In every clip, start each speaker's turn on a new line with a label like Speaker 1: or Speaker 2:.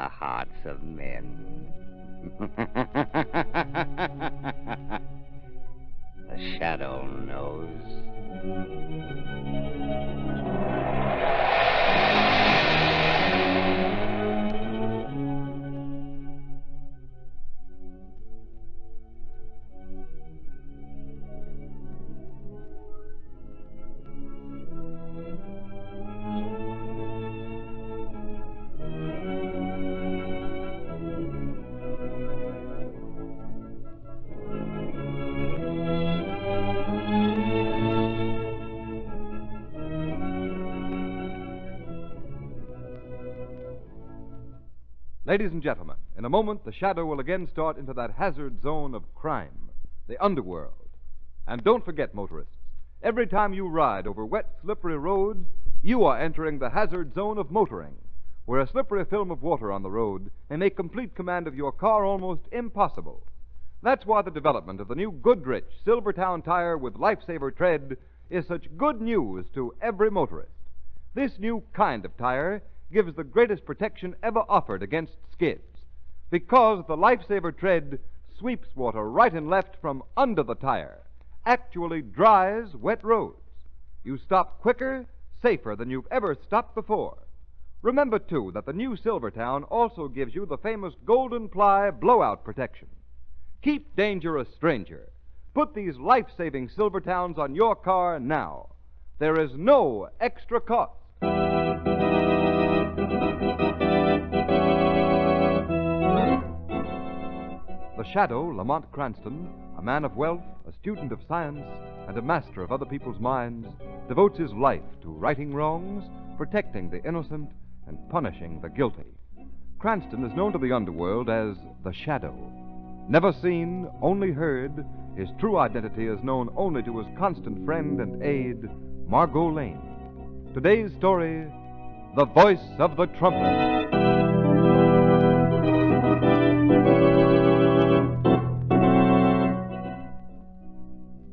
Speaker 1: the hearts of men. The shadow knows.
Speaker 2: Ladies and gentlemen, in a moment the shadow will again start into that hazard zone of crime, the underworld. And don't forget, motorists, every time you ride over wet, slippery roads, you are entering the hazard zone of motoring, where a slippery film of water on the road may make complete command of your car almost impossible. That's why the development of the new Goodrich Silvertown tire with Lifesaver tread is such good news to every motorist. This new kind of tire gives the greatest protection ever offered against skids, because the Lifesaver tread sweeps water right and left from under the tire, actually dries wet roads. You stop quicker, safer than you've ever stopped before. Remember, too, that the new Silvertown also gives you the famous Golden Ply blowout protection. Keep danger a stranger. Put these life-saving Silvertowns on your car now. There is no extra cost. The shadow, Lamont Cranston, a man of wealth, a student of science, and a master of other people's minds, devotes his life to righting wrongs, protecting the innocent, and punishing the guilty. Cranston is known to the underworld as the Shadow. Never seen, only heard, his true identity is known only to his constant friend and aide, Margot Lane. Today's story, The Voice of the Trumpet.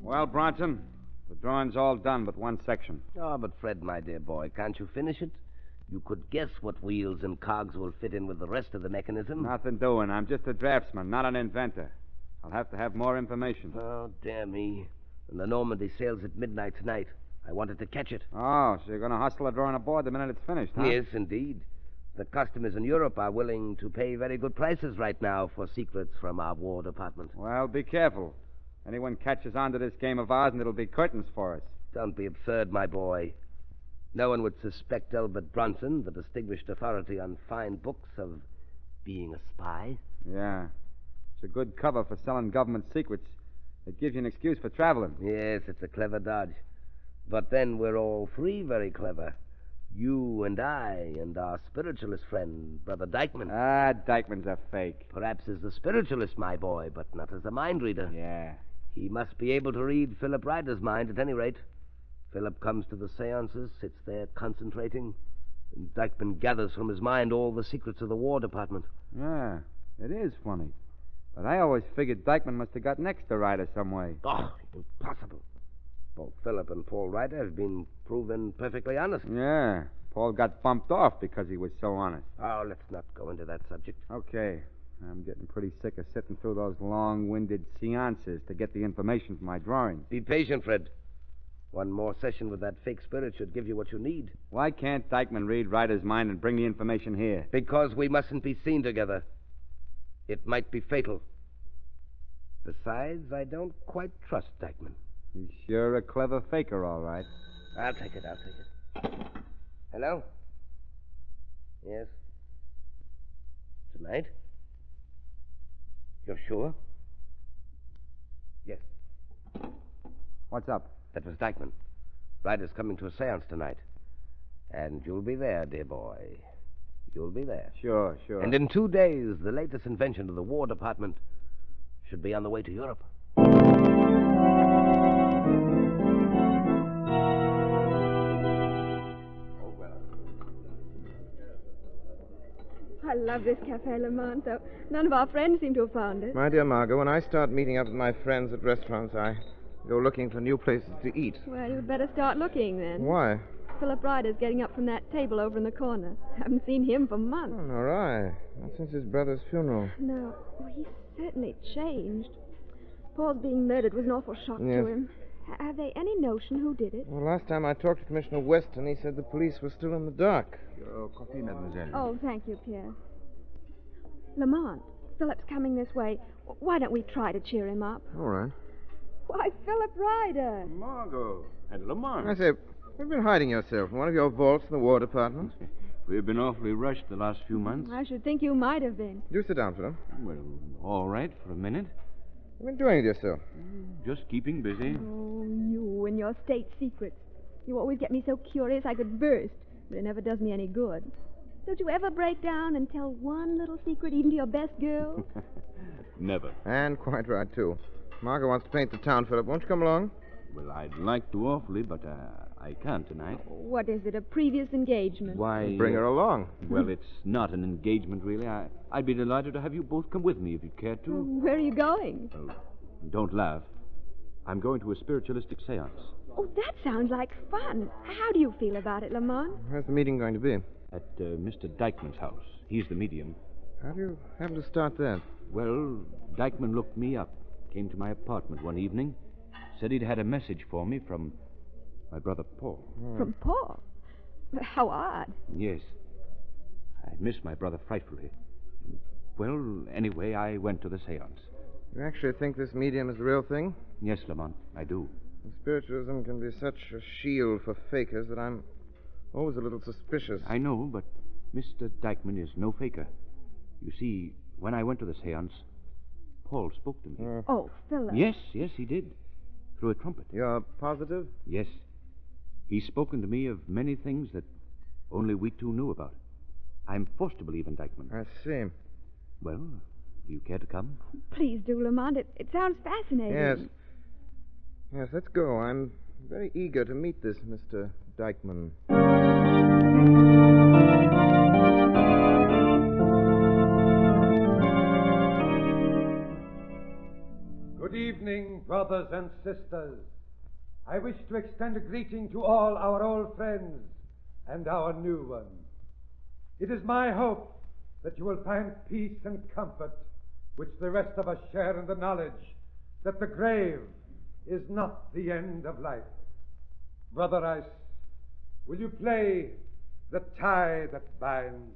Speaker 3: Well, Bronson, the drawing's all done but one section.
Speaker 1: Oh, but Fred, my dear boy, can't you finish it? You could guess what wheels and cogs will fit in with the rest of the mechanism.
Speaker 3: Nothing doing. I'm just a draftsman, not an inventor. I'll have to have more information.
Speaker 1: Oh, damn me. And the Normandy sails at midnight tonight. I wanted to catch it.
Speaker 3: Oh, so you're going to hustle a drawing aboard the minute it's finished, huh?
Speaker 1: Yes, indeed. The customers in Europe are willing to pay very good prices right now for secrets from our War Department.
Speaker 3: Well, be careful. Anyone catches on to this game of ours and it'll be curtains for us.
Speaker 1: Don't be absurd, my boy. No one would suspect Elbert Bronson, the distinguished authority on fine books, of being a spy.
Speaker 3: Yeah. It's a good cover for selling government secrets. It gives you an excuse for traveling.
Speaker 1: Yes, it's a clever dodge. But then we're all three very clever. You and I and our spiritualist friend, Brother Dykeman.
Speaker 3: Ah, Dykeman's a fake.
Speaker 1: Perhaps as a spiritualist, my boy, but not as a mind reader.
Speaker 3: Yeah.
Speaker 1: He must be able to read Philip Ryder's mind at any rate. Philip comes to the seances, sits there concentrating, and Dykeman gathers from his mind all the secrets of the War Department.
Speaker 3: Yeah, it is funny. But I always figured Dykeman must have got next to Ryder some way.
Speaker 1: Oh, impossible. Both Philip and Paul Ryder have been proven perfectly honest.
Speaker 3: Yeah, Paul got bumped off because he was so honest.
Speaker 1: Oh, let's not go into that subject.
Speaker 3: Okay. I'm getting pretty sick of sitting through those long-winded seances to get the information from my drawings.
Speaker 1: Be patient, Fred. One more session with that fake spirit should give you what you need.
Speaker 3: Why can't Dykeman read Ryder's mind and bring the information here?
Speaker 1: Because we mustn't be seen together. It might be fatal. Besides, I don't quite trust Dykeman.
Speaker 3: He's sure a clever faker, all right.
Speaker 1: I'll take it. Hello? Yes? Tonight? You're sure? Yes.
Speaker 3: What's up?
Speaker 1: That was Dykeman. Ryder's coming to a seance tonight. And you'll be there, dear boy. You'll be there.
Speaker 3: Sure.
Speaker 1: And in 2 days, the latest invention of the War Department should be on the way to Europe.
Speaker 4: I love this Café Le Monde, though none of our friends seem to have found it.
Speaker 5: My dear Margot, when I start meeting up with my friends at restaurants, I go looking for new places to eat.
Speaker 4: Well, you'd better start looking, then.
Speaker 5: Why?
Speaker 4: Philip Ryder's getting up from that table over in the corner. Haven't seen him for months.
Speaker 5: Oh, all right. Not since his brother's funeral.
Speaker 4: No, he's certainly changed. Paul's being murdered was an awful shock
Speaker 5: Yes.
Speaker 4: to him. Have they any notion who did it?
Speaker 5: Well, last time I talked to Commissioner Weston, he said the police were still in the dark.
Speaker 3: Your coffee, mademoiselle.
Speaker 4: Oh, thank you, Pierre. Lamont, Philip's coming this way. Why don't we try to cheer him up?
Speaker 5: All right.
Speaker 4: Why, Philip Ryder.
Speaker 6: Margot and Lamont.
Speaker 5: I say, you've been hiding yourself in one of your vaults in the War Department.
Speaker 6: We've been awfully rushed the last few months.
Speaker 4: I should think you might have been.
Speaker 5: Do sit down, Philip.
Speaker 6: Well, all right for a minute.
Speaker 5: What have you been doing with yourself?
Speaker 6: Just keeping busy.
Speaker 4: Oh, you and your state secrets. You always get me so curious I could burst, but it never does me any good. Don't you ever break down and tell one little secret even to your best girl?
Speaker 6: Never.
Speaker 5: And quite right, too. Margot wants to paint the town, Philip. Won't you come along?
Speaker 6: Well, I'd like to awfully, but I can't tonight.
Speaker 4: What is it, a previous engagement?
Speaker 6: Why?
Speaker 5: Bring her along.
Speaker 6: Well, it's not an engagement, really. I'd be delighted to have you both come with me if you'd care to.
Speaker 4: Where are you going?
Speaker 6: Oh, don't laugh. I'm going to a spiritualistic seance
Speaker 4: Oh, that sounds like fun. How do you feel about it, Lamont?
Speaker 5: Where's the meeting going to be?
Speaker 6: at Mr. Dykeman's house. He's the medium.
Speaker 5: How do you happen to start that?
Speaker 6: Well, Dykeman looked me up, came to my apartment one evening, said he'd had a message for me from my brother Paul.
Speaker 4: From Paul? How odd.
Speaker 6: Yes. I miss my brother frightfully. Well, anyway, I went to the seance.
Speaker 5: You actually think this medium is the real thing?
Speaker 6: Yes, Lamont, I do.
Speaker 5: Spiritualism can be such a shield for fakers that I'm always a little suspicious.
Speaker 6: I know, but Mr. Dykeman is no faker. You see, when I went to the seance, Paul spoke to me.
Speaker 4: Oh, Philip.
Speaker 6: Yes, he did. Through a trumpet.
Speaker 5: You're positive?
Speaker 6: Yes. He's spoken to me of many things that only we two knew about. I'm forced to believe in Dykeman.
Speaker 5: I see.
Speaker 6: Well, do you care to come?
Speaker 4: Please do, Lamont. It sounds fascinating.
Speaker 5: Yes. Yes, let's go. I'm very eager to meet this Mr. Dykeman.
Speaker 7: Good evening, brothers and sisters. I wish to extend a greeting to all our old friends and our new ones. It is my hope that you will find peace and comfort, which the rest of us share in the knowledge that the grave is not the end of life. Brother Rice, will you play The Tie That Binds?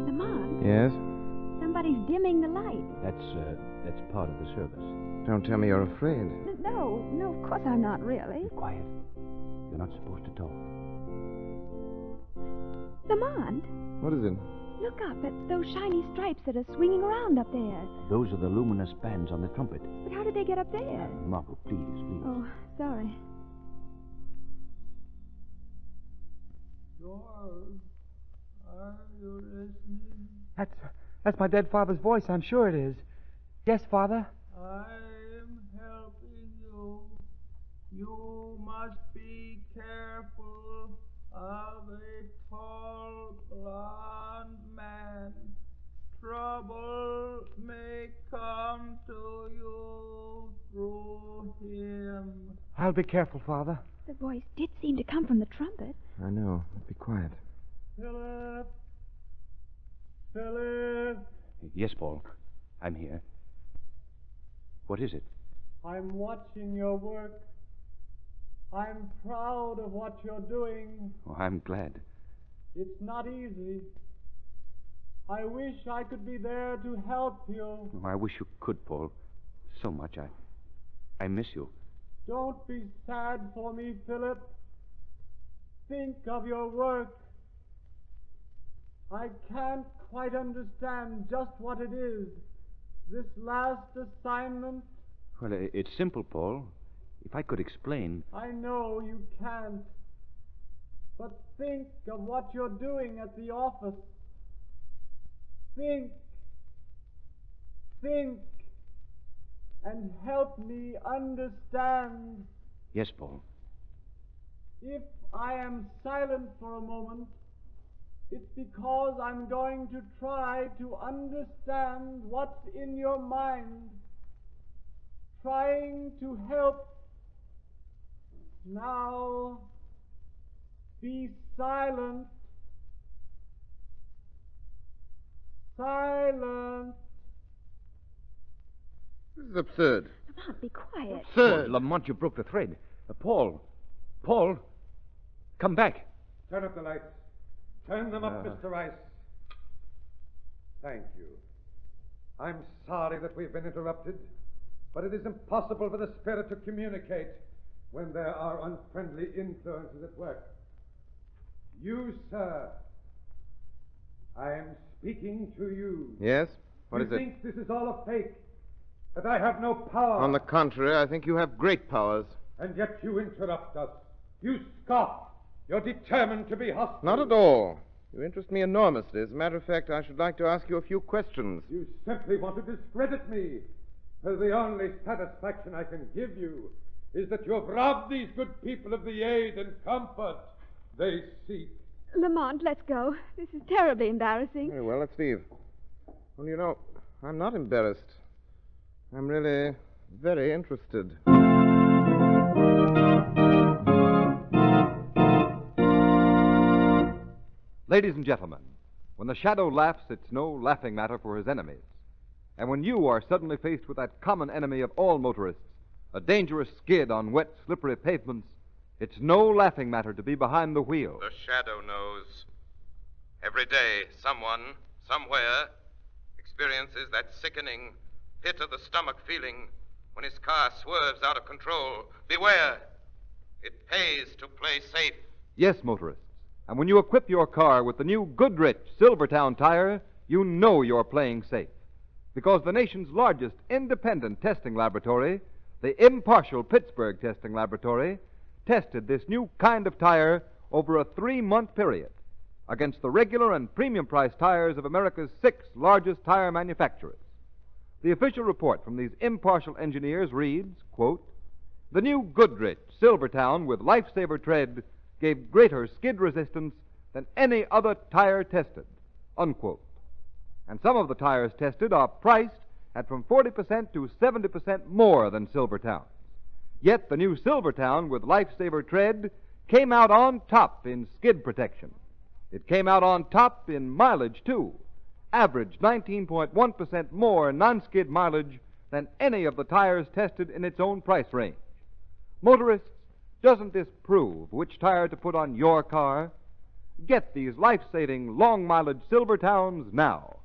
Speaker 4: Lamont,
Speaker 5: Yes?
Speaker 4: somebody's dimming the light.
Speaker 6: That's part of the service.
Speaker 5: Don't tell me you're afraid.
Speaker 4: No, of course I'm not really.
Speaker 6: Quiet. You're not supposed to talk.
Speaker 4: Lamont,
Speaker 5: What is it?
Speaker 4: look up at those shiny stripes that are swinging around up there.
Speaker 6: Those are the luminous bands on the trumpet.
Speaker 4: But how did they get up there?
Speaker 6: Margot, please.
Speaker 4: Oh, sorry.
Speaker 7: George, are you listening?
Speaker 8: That's my dead father's voice, I'm sure it is. Yes, Father?
Speaker 7: I'm helping you. You must be careful of a tall, blond man. Trouble may come to you through him.
Speaker 8: I'll be careful, Father.
Speaker 4: The voice did seem to come from the trumpet.
Speaker 5: I know. Be quiet.
Speaker 7: Philip! Philip!
Speaker 6: Yes, Paul. I'm here. What is it?
Speaker 7: I'm watching your work. I'm proud of what you're doing.
Speaker 6: Oh, I'm glad.
Speaker 7: It's not easy. I wish I could be there to help you.
Speaker 6: Oh, I wish you could, Paul. So much. I miss you.
Speaker 7: Don't be sad for me, Philip. Think of your work. I can't quite understand just what it is. This last assignment.
Speaker 6: Well, it's simple, Paul. If I could explain.
Speaker 7: I know you can't. But think of what you're doing at the office. Think, and help me understand.
Speaker 6: Yes, Paul.
Speaker 7: If I am silent for a moment, it's because I'm going to try to understand what's in your mind, trying to help. Now, be silent
Speaker 3: Silence!
Speaker 5: This is absurd.
Speaker 4: Lamont, be quiet.
Speaker 5: Absurd.
Speaker 6: Lamont, you broke the thread. Paul, come back.
Speaker 7: Turn up the lights. Turn them up, Mr. Rice. Thank you. I'm sorry that we've been interrupted, but it is impossible for the spirit to communicate when there are unfriendly influences at work. You, sir, I am speaking to you.
Speaker 5: Yes? What is
Speaker 7: You
Speaker 5: it?
Speaker 7: think this is all a fake? That I have no power?
Speaker 5: On the contrary, I think you have great powers.
Speaker 7: And yet you interrupt us. You scoff. You're determined to be hostile.
Speaker 5: Not at all. You interest me enormously. As a matter of fact, I should like to ask you a few questions.
Speaker 7: You simply want to discredit me. Well, the only satisfaction I can give you is that you have robbed these good people of the aid and comfort they seek.
Speaker 4: Lamont, let's go. This is terribly embarrassing.
Speaker 5: Very well, let's leave. Well, you know, I'm not embarrassed. I'm really very interested.
Speaker 2: Ladies and gentlemen, when the shadow laughs, it's no laughing matter for his enemies. And when you are suddenly faced with that common enemy of all motorists, a dangerous skid on wet, slippery pavements, it's no laughing matter to be behind the wheel.
Speaker 9: The shadow knows. Every day, someone, somewhere, experiences that sickening, pit-of-the-stomach feeling when his car swerves out of control. Beware! It pays to play safe.
Speaker 2: Yes, motorists. And when you equip your car with the new Goodrich Silvertown tire, you know you're playing safe. Because the nation's largest independent testing laboratory, the impartial Pittsburgh Testing Laboratory, tested this new kind of tire over a 3-month period against the regular and premium price tires of America's 6 largest tire manufacturers. The official report from these impartial engineers reads, quote, "The new Goodrich Silvertown with Lifesaver tread gave greater skid resistance than any other tire tested," unquote. And some of the tires tested are priced at from 40% to 70% more than Silvertown's. Yet the new Silvertown with Lifesaver tread came out on top in skid protection. It came out on top in mileage, too. Averaged 19.1% more non-skid mileage than any of the tires tested in its own price range. Motorists, doesn't this prove which tire to put on your car? Get these life-saving, long-mileage Silvertowns now.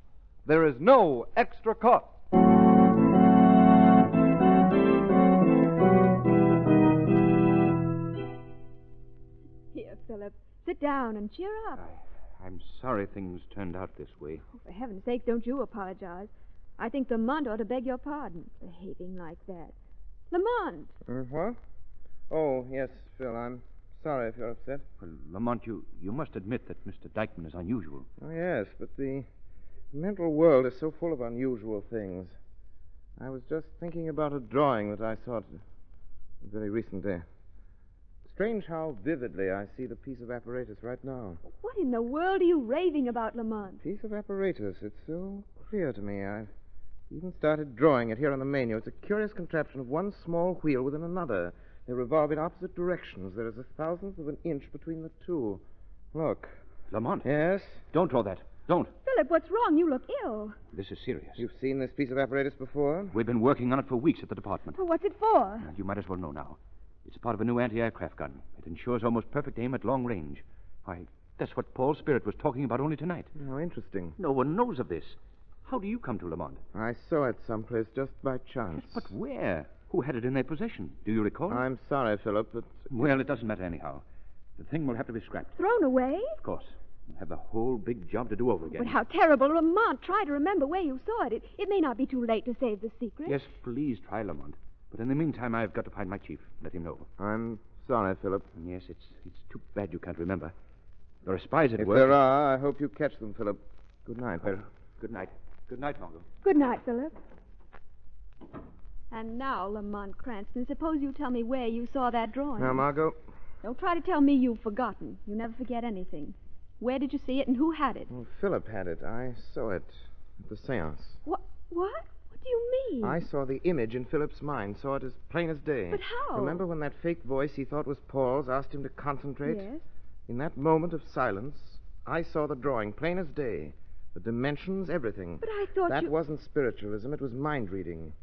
Speaker 2: There is no extra cost.
Speaker 4: Here, Philip, sit down and cheer up.
Speaker 6: I'm sorry things turned out this way.
Speaker 4: Oh, for heaven's sake, don't you apologize. I think Lamont ought to beg your pardon, behaving like that. Lamont!
Speaker 5: What? Oh, yes, Phil, I'm sorry if you're upset.
Speaker 6: Well, Lamont, you must admit that Mr. Dykeman is unusual.
Speaker 5: Oh, yes, but the mental world is so full of unusual things. I was just thinking about a drawing that I saw very recently. Strange how vividly I see the piece of apparatus right now.
Speaker 4: What in the world are you raving about, Lamont?
Speaker 5: Piece of apparatus. It's so clear to me. I've even started drawing it here on the menu. It's a curious contraption of one small wheel within another. They revolve in opposite directions. There is 1/1000th of an inch between the two. Look.
Speaker 6: Lamont.
Speaker 5: Yes?
Speaker 6: Don't draw that. Don't.
Speaker 4: Philip, what's wrong? You look ill.
Speaker 6: This is serious.
Speaker 5: You've seen this piece of apparatus before?
Speaker 6: We've been working on it for weeks at the department.
Speaker 4: Well, what's it for?
Speaker 6: You might as well know now. It's part of a new anti-aircraft gun. It ensures almost perfect aim at long range. Why, that's what Paul Spirit was talking about only tonight.
Speaker 5: How interesting.
Speaker 6: No one knows of this. How do you come to Lamont?
Speaker 5: I saw it someplace just by chance.
Speaker 6: But where? Who had it in their possession? Do you recall?
Speaker 5: I'm sorry, Philip, but...
Speaker 6: Well, it doesn't matter anyhow. The thing will have to be scrapped.
Speaker 4: Thrown away?
Speaker 6: Of course. We'll have the whole big job to do over again.
Speaker 4: But how terrible. Lamont, try to remember where you saw it. It may not be too late to save the secret.
Speaker 6: Yes, please try, Lamont. But in the meantime, I've got to find my chief. Let him know.
Speaker 5: I'm sorry, Philip.
Speaker 6: Yes, it's too bad you can't remember. There are spies at
Speaker 5: If
Speaker 6: work.
Speaker 5: there are, I hope you catch them, Philip. Good night.
Speaker 6: Well, good night. Good night, Margot.
Speaker 4: Good night, Philip. And now, Lamont Cranston, suppose you tell me where you saw that drawing.
Speaker 5: Now, Margot.
Speaker 4: Don't try to tell me you've forgotten. You never forget anything. Where did you see it and who had it?
Speaker 5: Well, Philip had it. I saw it at the seance.
Speaker 4: What? What do you mean?
Speaker 5: I saw the image in Philip's mind, saw it as plain as day.
Speaker 4: But how?
Speaker 5: Remember when that fake voice he thought was Paul's asked him to concentrate?
Speaker 4: Yes.
Speaker 5: In that moment of silence, I saw the drawing, plain as day. The dimensions, everything.
Speaker 4: But I thought
Speaker 5: That
Speaker 4: you...
Speaker 5: wasn't spiritualism, it was mind reading.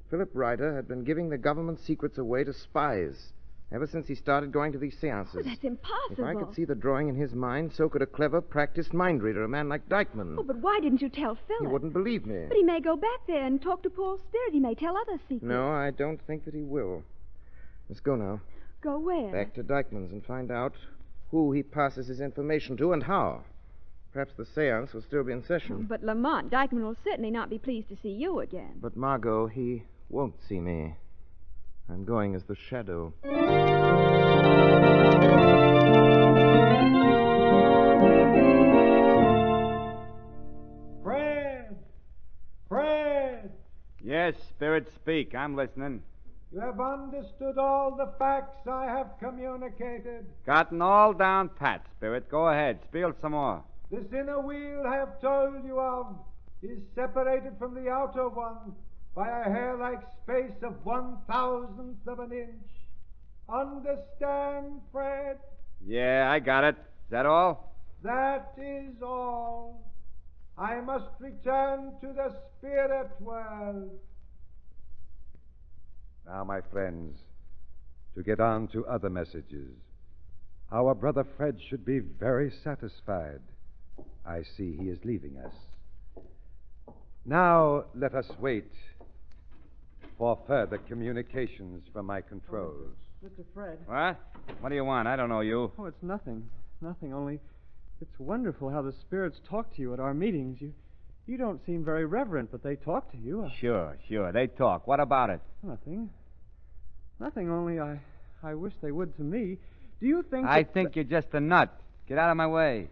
Speaker 5: Philip Ryder had been giving the government secrets away to spies ever since he started going to these seances.
Speaker 4: Oh, that's impossible.
Speaker 5: If I could see the drawing in his mind, so could a clever, practiced mind reader, a man like Dykeman.
Speaker 4: Oh, but why didn't you tell Philip?
Speaker 5: He wouldn't believe me.
Speaker 4: But he may go back there and talk to Paul's spirit. He may tell other secrets.
Speaker 5: No, I don't think that he will. Let's go now.
Speaker 4: Go where?
Speaker 5: Back to Dykeman's and find out who he passes his information to and how. Perhaps the seance will still be in session.
Speaker 4: But Lamont, Dykeman will certainly not be pleased to see you again.
Speaker 5: But, Margot, he won't see me. I'm going as the shadow.
Speaker 7: Fred! Fred!
Speaker 3: Yes, Spirit, speak. I'm listening.
Speaker 7: You have understood all the facts I have communicated.
Speaker 3: Gotten all down pat, Spirit. Go ahead. Spiel some more.
Speaker 7: This inner wheel I have told you of is separated from the outer one by a hair-like space of 1,000th of an inch. Understand, Fred?
Speaker 3: Yeah, I got it. Is that all?
Speaker 7: That is all. I must return to the spirit world.
Speaker 10: Now, my friends, to get on to other messages. Our brother Fred should be very satisfied. I see he is leaving us. Now, let us wait for further communications from my controls.
Speaker 8: Mr. Fred.
Speaker 3: What? What do you want? I don't know you.
Speaker 8: Oh, it's nothing. Nothing, only it's wonderful how the spirits talk to you at our meetings. You don't seem very reverent, but they talk to you.
Speaker 3: Sure. They talk. What about it?
Speaker 8: Nothing. Nothing, only I wish they would to me. Do you think
Speaker 3: I think you're just a nut. Get out of my way.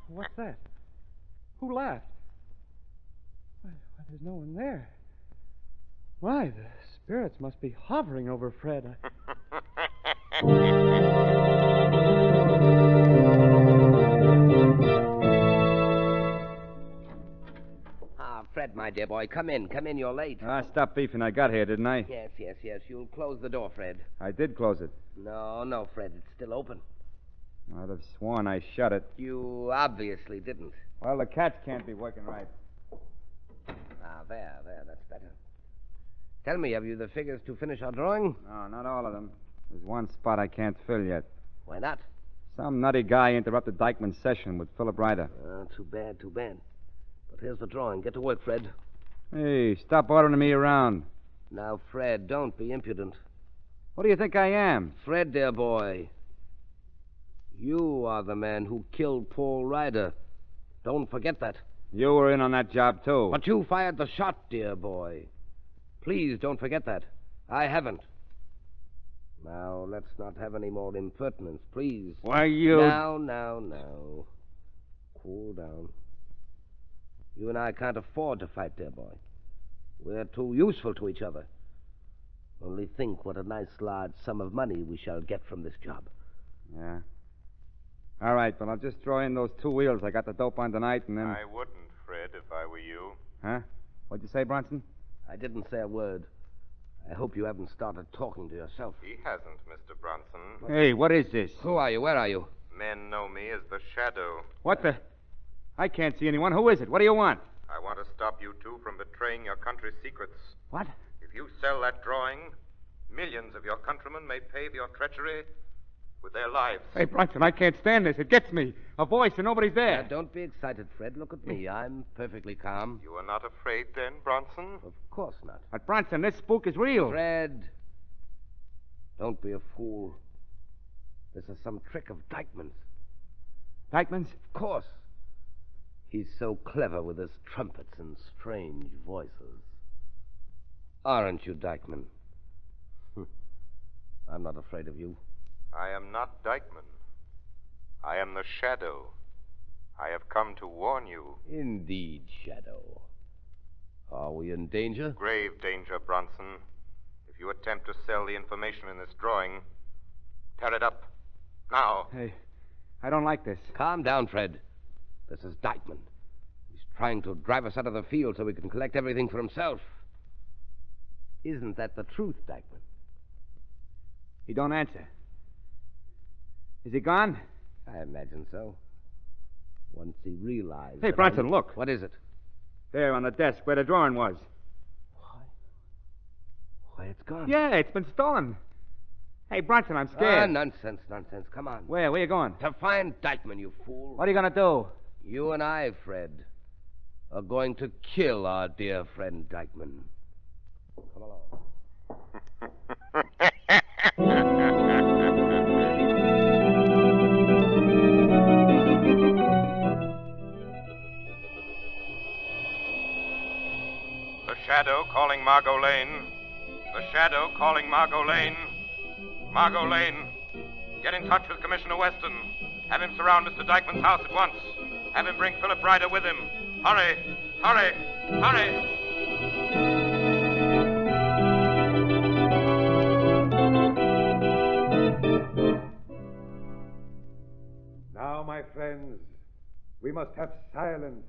Speaker 8: What's that? Who laughed? Why, there's no one there. Why, the spirits must be hovering over Fred.
Speaker 1: Fred, my dear boy, come in. Come in, you're late.
Speaker 3: Stop beefing. I got here, didn't I?
Speaker 1: Yes. You'll close the door, Fred.
Speaker 3: I did close it.
Speaker 1: No, Fred, it's still open.
Speaker 3: I'd have sworn I shut it.
Speaker 1: You obviously didn't.
Speaker 3: Well, the catch can't be working right.
Speaker 1: There, that's better. Tell me, have you the figures to finish our drawing?
Speaker 3: No, not all of them. There's one spot I can't fill yet.
Speaker 1: Why not?
Speaker 3: Some nutty guy interrupted Dykeman's session with Philip Ryder.
Speaker 1: Too bad. But here's the drawing. Get to work, Fred.
Speaker 3: Hey, stop ordering me around.
Speaker 1: Now, Fred, don't be impudent.
Speaker 3: What do you think I am?
Speaker 1: Fred, dear boy, you are the man who killed Paul Ryder. Don't forget that.
Speaker 3: You were in on that job, too.
Speaker 1: But you fired the shot, dear boy. Please don't forget that. I haven't. Now, let's not have any more impertinence, please.
Speaker 3: Why, you...
Speaker 1: Now. Cool down. You and I can't afford to fight, dear boy. We're too useful to each other. Only think what a nice large sum of money we shall get from this job.
Speaker 3: Yeah. All right, but I'll just throw in those 2 wheels I got the dope on tonight, and then...
Speaker 9: I wouldn't, Fred, if I were you.
Speaker 3: Huh? What'd you say, Bronson?
Speaker 1: I didn't say a word. I hope you haven't started talking to yourself.
Speaker 9: He hasn't, Mr. Bronson.
Speaker 3: Hey, what is this?
Speaker 1: Who are you? Where are you?
Speaker 9: Men know me as the Shadow.
Speaker 3: What the... I can't see anyone. Who is it? What do you want?
Speaker 9: I want to stop you two from betraying your country's secrets.
Speaker 3: What?
Speaker 9: If you sell that drawing, millions of your countrymen may pay for your treachery with their lives.
Speaker 3: Hey, Bronson, I can't stand this. It gets me. A voice and nobody's there.
Speaker 1: Now, don't be excited, Fred. Look at me. I'm perfectly calm.
Speaker 9: You are not afraid, then, Bronson?
Speaker 1: Of course not.
Speaker 3: But, Bronson, this spook is real.
Speaker 1: Fred, don't be a fool. This is some trick of Dykeman's.
Speaker 3: Dykeman's?
Speaker 1: Of course. He's so clever with his trumpets and strange voices. Aren't you, Dykeman? I'm not afraid of you.
Speaker 9: I am not Dykeman. I am the Shadow. I have come to warn you.
Speaker 1: Indeed, Shadow. Are we in danger?
Speaker 9: Grave danger, Bronson. If you attempt to sell the information in this drawing, tear it up. Now.
Speaker 3: Hey, I don't like this.
Speaker 1: Calm down, Fred. This is Dykeman. He's trying to drive us out of the field so he can collect everything for himself. Isn't that the truth, Dykeman?
Speaker 3: He don't answer. Is he gone?
Speaker 1: I imagine so. Once he realized...
Speaker 3: Hey,
Speaker 1: that
Speaker 3: Bronson, look.
Speaker 1: What is it?
Speaker 3: There on the desk where the drawing was.
Speaker 1: Why, it's gone.
Speaker 3: Yeah, it's been stolen. Hey, Bronson, I'm
Speaker 1: Ah,
Speaker 3: scared.
Speaker 1: nonsense. Come on.
Speaker 3: Where you going?
Speaker 1: To find Dykeman, you fool.
Speaker 3: What are you going to do?
Speaker 1: You and I, Fred, are going to kill our dear friend Dykeman. Come along.
Speaker 9: The Shadow calling Margot Lane. The Shadow calling Margot Lane. Margot Lane, get in touch with Commissioner Weston. Have him surround Mr. Dykeman's house at once. Have him bring Philip Ryder with him. Hurry! Hurry! Hurry!
Speaker 7: Now, my friends, we must have silence,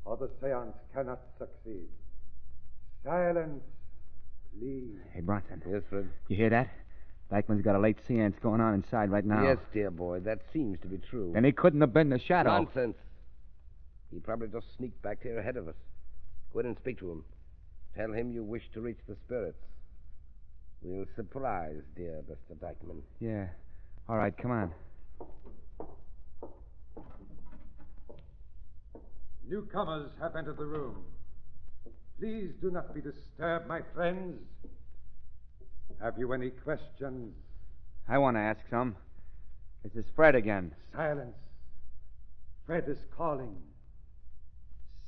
Speaker 7: or the seance cannot succeed. Silence, please.
Speaker 3: Hey, Bronson.
Speaker 1: Yes, Fred?
Speaker 3: You hear that? Dykeman's got a late seance going on inside right now.
Speaker 1: Yes, dear boy, that seems to be true.
Speaker 3: And he couldn't have been the Shadow.
Speaker 1: Nonsense. He probably just sneaked back here ahead of us. Go in and speak to him. Tell him you wish to reach the spirits. We'll surprise dear Mr. Dykeman.
Speaker 3: Yeah. All right, come on.
Speaker 7: Newcomers have entered the room. Please do not be disturbed, my friends. Have you any questions?
Speaker 3: I want to ask some. This is Fred again.
Speaker 7: Silence. Fred is calling.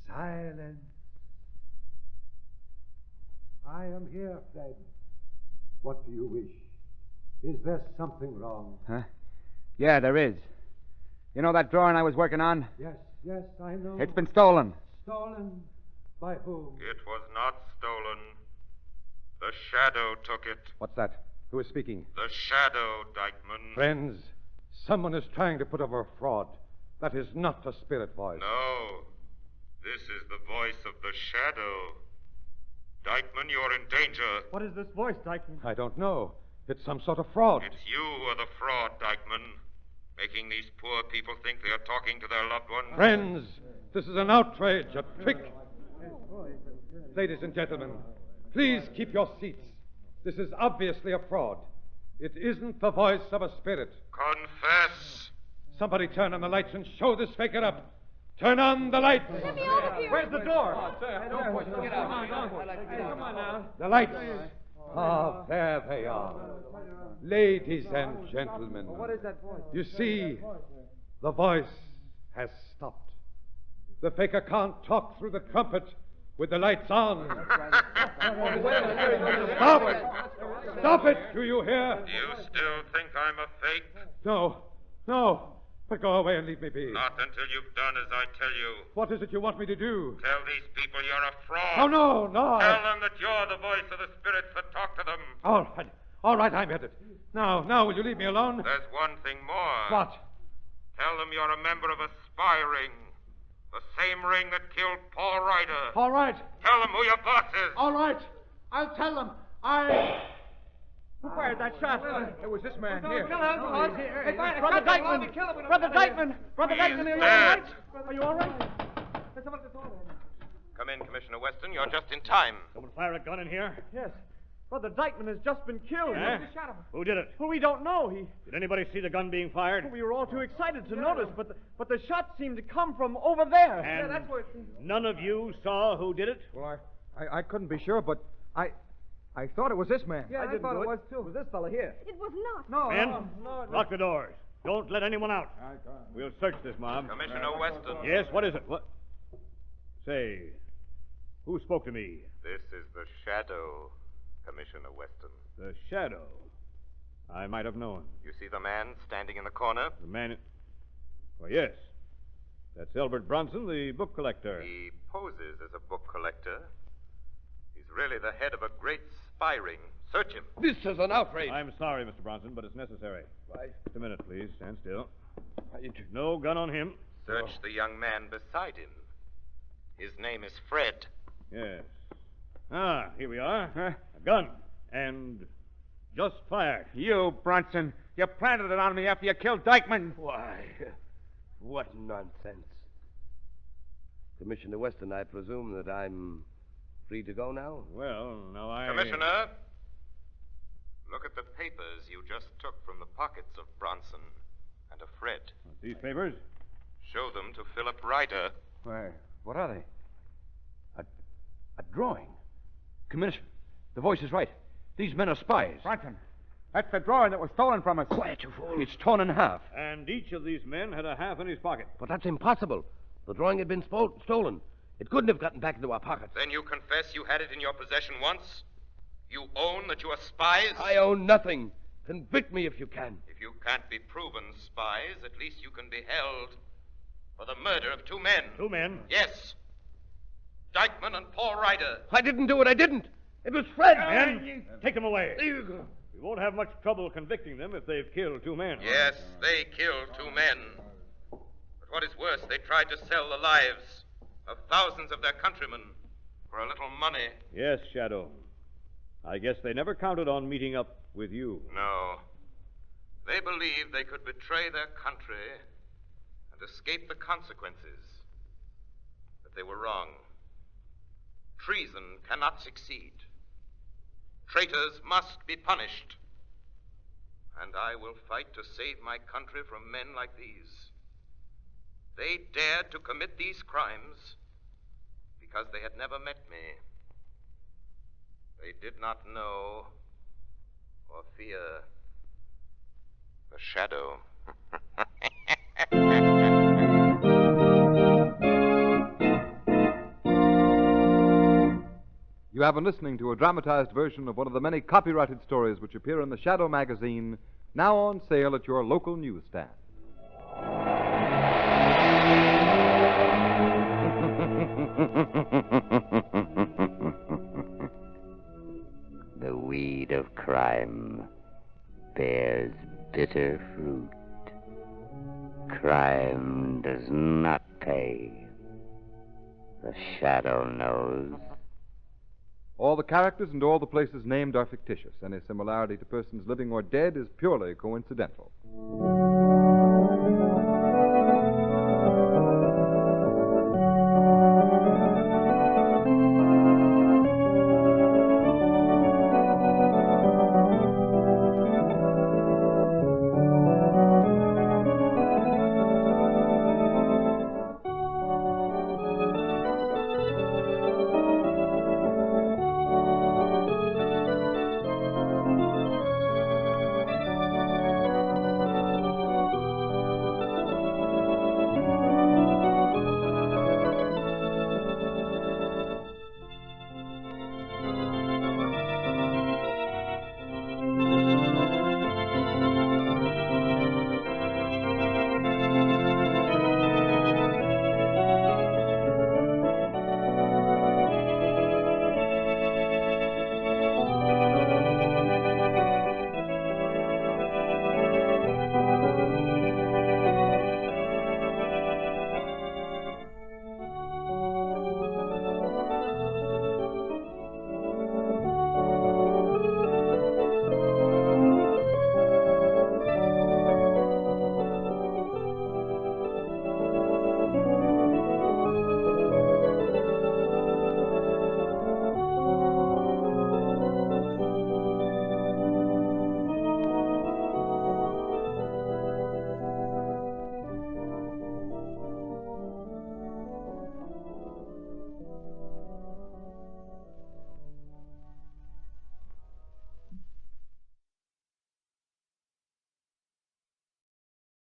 Speaker 7: Silence. I am here, Fred. What do you wish? Is there something wrong?
Speaker 3: Huh? Yeah, there is. You know that drawing I was working on?
Speaker 7: Yes, I know.
Speaker 3: It's been stolen.
Speaker 7: Stolen? By whom?
Speaker 9: It was not stolen. The Shadow took it.
Speaker 10: What's that? Who is speaking?
Speaker 9: The Shadow, Dykeman.
Speaker 7: Friends, someone is trying to put over a fraud. That is not a spirit voice.
Speaker 9: No. This is the voice of the Shadow. Dykeman, you're in danger.
Speaker 8: What is this voice, Dykeman?
Speaker 7: I don't know. It's some sort of fraud.
Speaker 9: It's you who are the fraud, Dykeman. Making these poor people think they are talking to their loved ones.
Speaker 7: Friends, this is an outrage, a trick. Ladies and gentlemen, please keep your seats. This is obviously a fraud. It isn't the voice of a spirit.
Speaker 9: Confess.
Speaker 7: Somebody turn on the lights and show this figure up. Turn on the lights.
Speaker 8: Where's the door?
Speaker 7: Come on now. The lights. Ah, there they are. Ladies and gentlemen.
Speaker 8: What is that voice?
Speaker 7: You see, the voice has stopped. The faker can't talk through the trumpet with the lights on. Stop it! Stop it! Do you hear?
Speaker 9: Do you still think I'm a fake?
Speaker 7: No. But go away and leave me be.
Speaker 9: Not until you've done as I tell you.
Speaker 7: What is it you want me to do?
Speaker 9: Tell these people you're a fraud.
Speaker 7: Oh, no.
Speaker 9: Tell them that you're the voice of the spirits that talk to them.
Speaker 7: All right, I'm at it. Now, will you leave me alone?
Speaker 9: There's one thing more.
Speaker 7: What?
Speaker 9: Tell them you're a member of a spy ring. The same ring that killed Paul Ryder.
Speaker 7: All right.
Speaker 9: Tell them who your boss is.
Speaker 7: All right. I'll tell them.
Speaker 8: Who fired that shot?
Speaker 7: It was this man here.
Speaker 8: Brother Dykeman! Brother Dykeman! Brother Dykeman, are you all right? Are you all right?
Speaker 9: Come in, Commissioner Weston. You're just in time.
Speaker 11: Someone fire a gun in here?
Speaker 8: Yes. Brother Dykeman has just been killed.
Speaker 11: Eh? Who did it?
Speaker 8: Well, we don't know.
Speaker 11: Did anybody see the gun being fired?
Speaker 8: We were all too excited to notice, but the shot seemed to come from over there.
Speaker 11: And
Speaker 8: that's where
Speaker 11: none of you saw who did it?
Speaker 3: Well, I couldn't be sure, but I thought it was this man.
Speaker 8: Yeah, I thought it was too. It was this fella here.
Speaker 4: It was not.
Speaker 11: Men,
Speaker 8: No.
Speaker 11: lock the doors. Don't let anyone out. We'll search this mob.
Speaker 9: Commissioner Weston.
Speaker 11: Yes, what is it? What? Say, who spoke to me?
Speaker 9: This is the Shadow, Commissioner Weston.
Speaker 11: The Shadow. I might have known.
Speaker 9: You see the man standing in the corner?
Speaker 11: The man... Oh, yes. That's Elbert Bronson, the book collector.
Speaker 9: He poses as a book collector. He's really the head of a great spy ring. Search him.
Speaker 1: This is an outrage.
Speaker 11: I'm sorry, Mr. Bronson, but it's necessary.
Speaker 1: Right.
Speaker 11: Just a minute, please. Stand still. No gun on him.
Speaker 9: Search the young man beside him. His name is Fred.
Speaker 11: Yes. Ah, here we are. A gun. And just fired.
Speaker 3: You, Bronson, you planted it on me after you killed Dykeman.
Speaker 1: Why,
Speaker 11: What?
Speaker 1: Nonsense. Commissioner Weston, I presume that I'm free to go now?
Speaker 11: Well, now I...
Speaker 9: Commissioner, look at the papers you just took from the pockets of Bronson and of Fred.
Speaker 11: These papers?
Speaker 9: Show them to Philip Ryder.
Speaker 6: Why, what are they? A drawing. Commissioner, the voice is right. These men are spies.
Speaker 3: Bronson, that's the drawing that was stolen from us.
Speaker 1: Quiet, you fool.
Speaker 6: It's torn in half.
Speaker 11: And each of these men had a half in his pocket.
Speaker 1: But that's impossible. The drawing had been stolen. It couldn't have gotten back into our pockets.
Speaker 9: Then you confess you had it in your possession once? You own that you are spies?
Speaker 1: I own nothing. Convict me if you can.
Speaker 9: If you can't be proven spies, at least you can be held for the murder of 2 men.
Speaker 11: 2 men?
Speaker 9: Yes. Dykeman and Paul Ryder.
Speaker 1: I didn't do it. I didn't. It was Fred.
Speaker 11: Men, take them away.
Speaker 1: There you go.
Speaker 11: We won't have much trouble convicting them if they've killed 2 men.
Speaker 9: Yes, they killed 2 men. But what is worse, they tried to sell the lives of thousands of their countrymen for a little money.
Speaker 11: Yes, Shadow. I guess they never counted on meeting up with you.
Speaker 9: No. They believed they could betray their country and escape the consequences. But they were wrong. Treason cannot succeed. Traitors must be punished. And I will fight to save my country from men like these. They dared to commit these crimes because they had never met me. They did not know or fear the shadow.
Speaker 2: You have been listening to a dramatized version of one of the many copyrighted stories which appear in the Shadow magazine, now on sale at your local newsstand.
Speaker 12: The weed of crime bears bitter fruit. Crime does not pay. The shadow knows.
Speaker 2: All the characters and all the places named are fictitious. Any similarity to persons living or dead is purely coincidental.